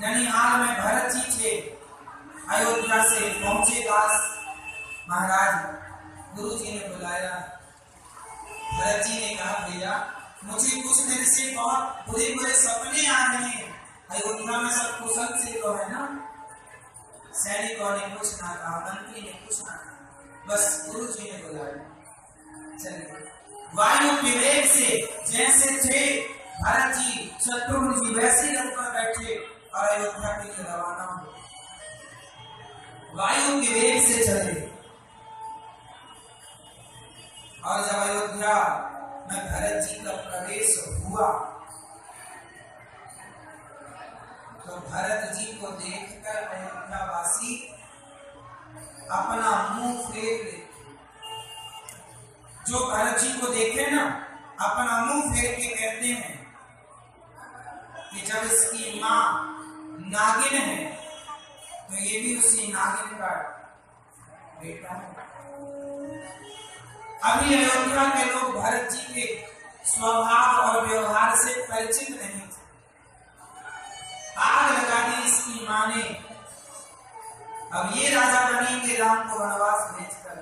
ननिहाल में भरत जी थे। अयोध्या से पहुंचे दास महाराज, गुरु जी ने बुलाया। भरत जी ने कहा, भैया मुझे कुछ देर से बहुत बुरे बुरे सपने आ रहे हैं। अयोध्या में सब कुशल से तो है ना, सैनिकों ने कुछ ना कहा, मंत्री ने कुछ ना कहा, बस गुरु जी ने बुलाया। चलिए, वायु के वेग से जैसे थे भरत जी शत्रुघ्न जी वैसे ही रथ पर बैठे और अयोध्या के लिए रवाना हुए। वायु के वेग से चले और जब अयोध्या में भरत जी का प्रवेश हुआ तो भरत जी को देखकर अयोध्यावासी अपना मुंह फेर ले। जो भरत जी को देखे ना, अपना मुंह फेर के कहते हैं कि जब इसकी मां नागिन है तो ये भी उसी नागिन का बेटा है। अभी अयोध्या के लोग भरत जी के स्वभाव और व्यवहार से परिचित नहीं थे। आग लगा दी इसकी मां ने। अब ये राजा बनेंगे राम को वनवास भेजकर।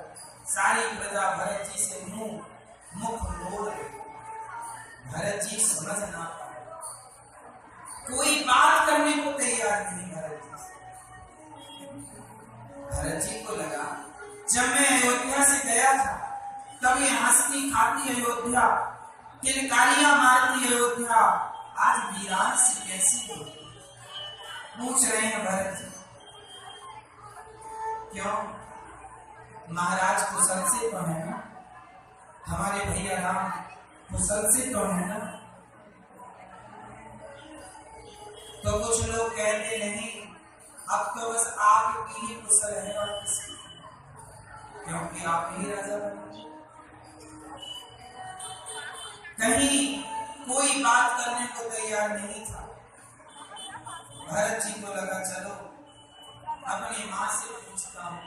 सारी प्रजा भरत जी से मुख मोड़ गई। भरत जी समझ ना पाए, कोई बात करने को तैयार नहीं भरत जी से। भरत जी को लगा जब मैं अयोध्या से गया था तब ये हंसती खाती अयोध्या, किलकारियां मारती अयोध्या आज वीरान सी कैसी हो। पूछ रहे हैं भरत जी, क्यों? महाराज कुशल से तो है ना, हमारे भैया राम कुशल से तो है ना। तो कुछ लोग कहते नहीं, अब तो बस आपकी ही कुशल है और किसकी, क्योंकि आप ही राजा बने। कहीं कोई बात करने को तैयार नहीं था। भरत जी को लगा चलो अपनी मां से पूछता हूं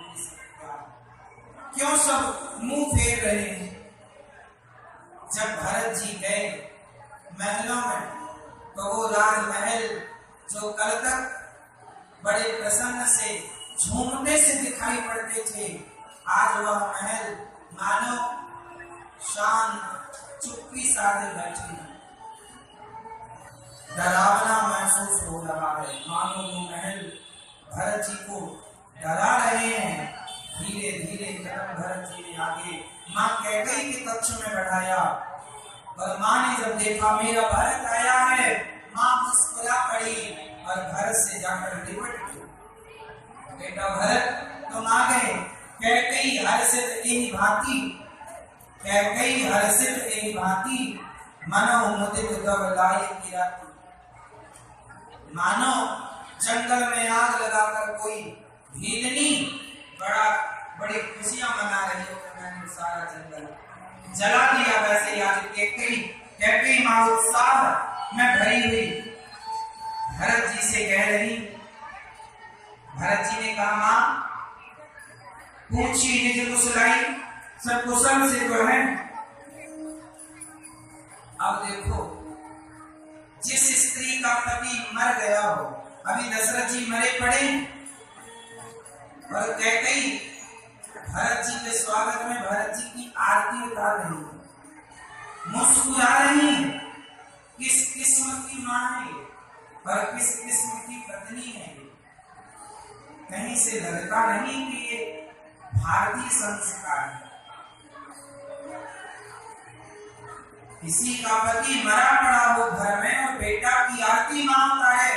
क्यों सब मुंह फेर रहे हैं। जब भरत जी गए महलों में तो वो राजमहल जो कल तक बड़े प्रसन्न से झूमते से दिखाई पड़ते थे, आज वह महल मानो शांत चुप्पी साधे बैठे हैं। डरावना महसूस हो रहा है, मानो वो महल भरत जी को डरा रहे हैं। धीरे धीरे कदम भरत जी ने आगे मां कैकेयी के कक्ष में बढ़ाया और मां ने जब देखा मेरा भरत आया है, मां मुस्कुरा पड़ी और भरत से जाकर लिपट गई। बेटा भरत तुम आ गए। कैकेयी हर्षित एहि भांति, कैकेयी हर्षित एहि भांति, मनो मुदित तव लाए की राती। मानो जंगल में आग लगाकर कोई भीलनी बड़ी खुशियां मना रही हो कि मैंने सारा जंगल जला दिया, वैसे आज कैकेयी मां उत्साह में भरी हुई भरत जी से कह रही। भरत जी ने कहा मां पूछी निज कुशलाई, सब कुशल से तो है। अब देखो, जिस स्त्री का पति मर गया हो, अभी दशरथ जी मरे पड़े और कैकेयी भरत जी के स्वागत में भरत जी की आरती उतार रही है, मुस्कुरा रही है। किस किस्म की मां है और किस किस्म की पत्नी है। कहीं से लगता नहीं कि ये भारतीय संस्कार है। किसी का पति मरा पड़ा हो घर में और बेटा की आरती मांगता है,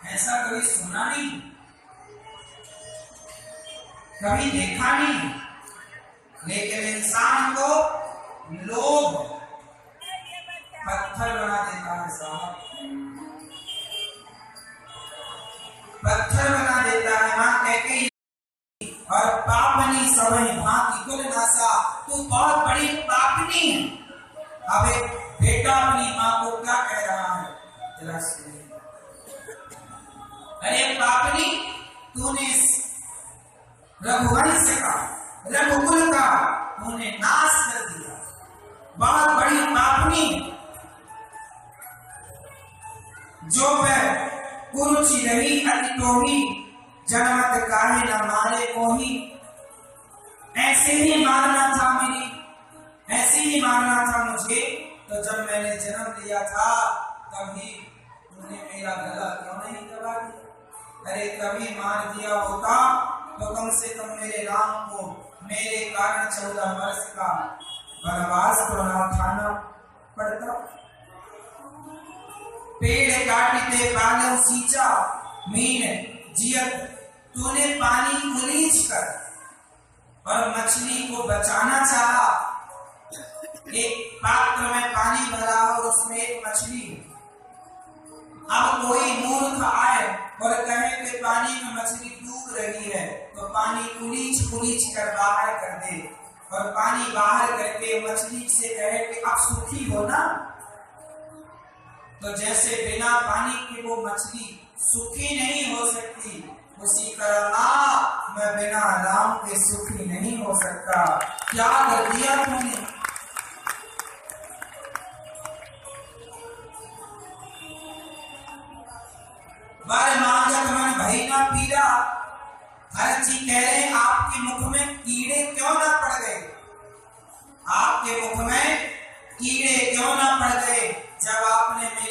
ऐसा कभी सुना नहीं, कभी देखा नहीं। लेकिन इंसान को लोभ पत्थर बना देता है साहब, पत्थर बना देता है। मां कैकेयी और पापनी समय भांति कुल नासा, तू बहुत बड़ी पापनी है। अब एक बेटा अपनी मां को क्या कह रहा है, जरा सुनिए। अरे पापनी, तूने रघुवंश का, रघुकुल का तूने नाश कर दिया, बहुत बड़ी पापनी। जो मैं गुरु रुचि रही अति तोही, जनमत काहे न मारे कोही। ऐसे ही मारना था ऐसे ही मारना था मुझे, तो जब मैंने जन्म लिया था तभी तुमने मेरा गला क्यों नहीं दबा दिया। अरे कभी मार दिया होता तो कम से कम मेरे राम को मेरे कारण 14 वर्ष का वनवास तो न उठाना पड़ता। पेड़ काटते पालव सींचा, मीन जियत तूने पानी उलीच कर, और मछली को बचाना चाहा। एक पात्र में पानी भरा और उसमें एक मछली। अब कोई मूर्ख आए और कहे कि पानी में मछली डूब रही है, तो पानी उलीच कर बाहर कर दे, और पानी बाहर करके मछली से कहे कि आप सुखी हो ना। तो जैसे बिना पानी के वो मछली सुखी नहीं हो सकती, उसी तरह मैं बिना राम के सुखी नहीं हो सकता। क्या कर दिया तुमने? बार मांगत मन भई ना पीरा। भरत जी कह रहे हैं आपके मुख में कीड़े क्यों ना पड़ गए, आपके मुख में कीड़े क्यों ना पड़ गए जब आपने मेरे